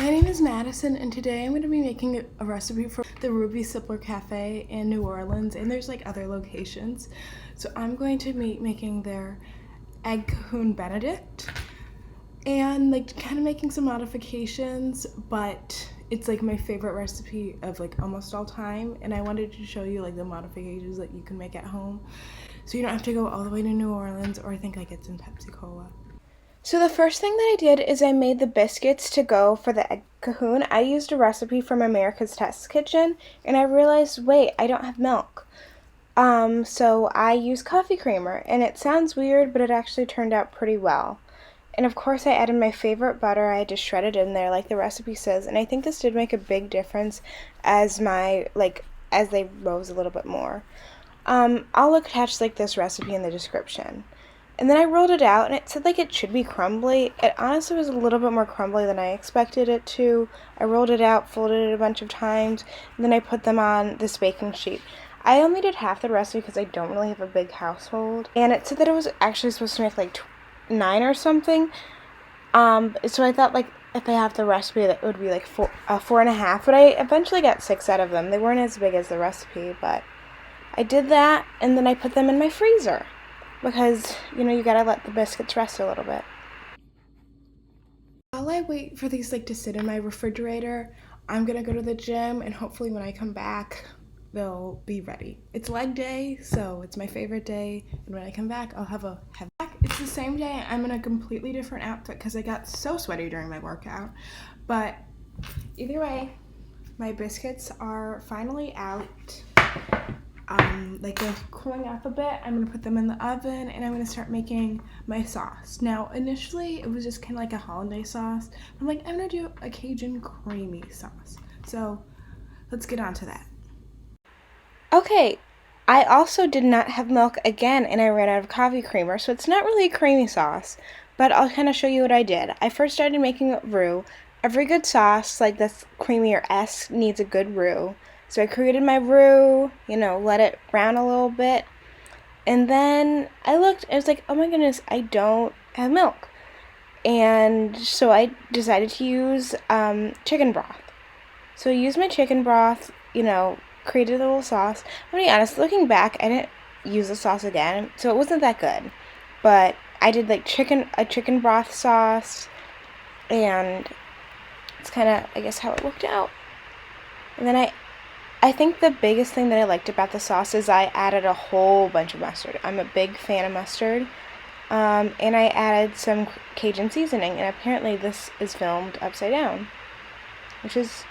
My name is Madison, and today I'm going to be making a recipe for the Ruby Sippler Cafe in New Orleans, and there's like other locations. So I'm going to be making their egg cajun benedict and like kind of making some modifications, but it's like my favorite recipe of like almost all time, and I wanted to show you like the modifications that you can make at home so you don't have to go all the way to New Orleans or think like it's in Pepsi Cola. So the first thing that I did is I made the biscuits to go for the egg cajun. I used a recipe from America's Test Kitchen, and I realized, wait, I don't have milk. So I used coffee creamer, and it sounds weird, but it actually turned out pretty well. And of course I added my favorite butter. I just shredded in there like the recipe says, and I think this did make a big difference as they rose a little bit more. I'll attach like this recipe in the description. And then I rolled it out, and it said like it should be crumbly. It honestly was a little bit more crumbly than I expected it to. I rolled it out, folded it a bunch of times, and then I put them on this baking sheet. I only did half the recipe because I don't really have a big household. And it said that it was actually supposed to make like 9 or something. So I thought like if I have the recipe that it would be like 4.5, but I eventually got 6 out of them. They weren't as big as the recipe, but I did that, and then I put them in my freezer. Because, you gotta let the biscuits rest a little bit. While I wait for these to sit in my refrigerator, I'm gonna go to the gym, and hopefully when I come back, they'll be ready. It's leg day, so it's my favorite day, and when I come back, I'll have It's the same day. I'm in a completely different outfit because I got so sweaty during my workout. But either way, my biscuits are finally out. They're cooling off a bit. I'm going to put them in the oven, and I'm going to start making my sauce. Now, initially, it was just kind of like a hollandaise sauce. I'm like, I'm going to do a Cajun creamy sauce. So, let's get on to that. Okay, I also did not have milk again, and I ran out of coffee creamer, so it's not really a creamy sauce, but I'll kind of show you what I did. I first started making roux. Every good sauce, like this creamier-esque, needs a good roux. So I created my roux, let it brown a little bit. And then I looked, I was like, oh my goodness, I don't have milk. And so I decided to use chicken broth. So I used my chicken broth, created a little sauce. I'm gonna be honest, looking back, I didn't use the sauce again, so it wasn't that good. But I did a chicken broth sauce, and it's kind of, I guess, how it worked out. And then I think the biggest thing that I liked about the sauce is I added a whole bunch of mustard. I'm a big fan of mustard. And I added some Cajun seasoning, and apparently this is filmed upside down, which is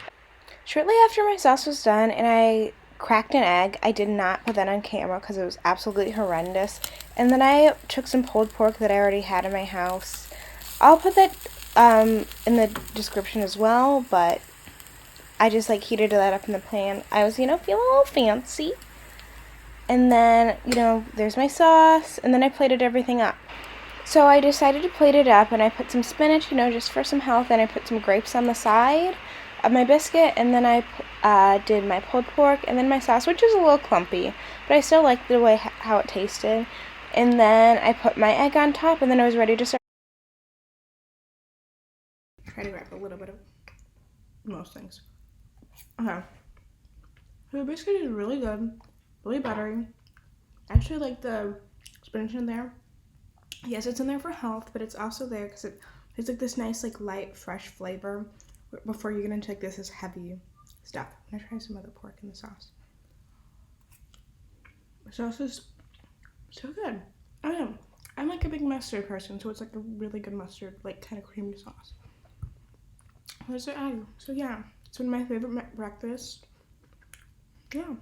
shortly after my sauce was done, and I cracked an egg. I did not put that on camera because it was absolutely horrendous. And then I took some pulled pork that I already had in my house. I'll put that in the description as well, but I just heated that up in the pan. I was, feeling a little fancy. And then, there's my sauce. And then I plated everything up. So I decided to plate it up, and I put some spinach, just for some health. And I put some grapes on the side of my biscuit. And then I did my pulled pork and then my sauce, which is a little clumpy. But I still liked the way how it tasted. And then I put my egg on top, and then I was ready to serve. Try to grab a little bit of most things. Okay, so the biscuit is really good, really buttery. I actually like the spinach in there. Yes, it's in there for health, but it's also there because it's this nice light, fresh flavor before you get into this heavy stuff. I'm gonna try some of the pork in the sauce. The sauce is so good. I'm a big mustard person, so it's a really good mustard, kind of creamy sauce. Where's the egg? So yeah. It's one of my favorite breakfasts. Yeah.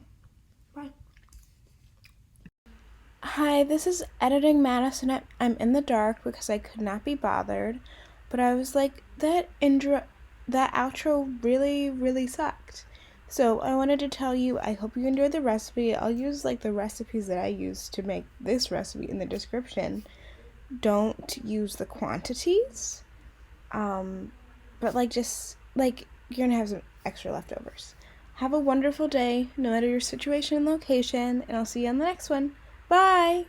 Bye. Hi, this is editing Madison. I'm in the dark because I could not be bothered. But I was like, that outro really, really sucked. So I wanted to tell you, I hope you enjoyed the recipe. I'll use the recipes that I used to make this recipe in the description. Don't use the quantities. But just you're gonna have some extra leftovers. Have a wonderful day, no matter your situation and location, and I'll see you on the next one. Bye!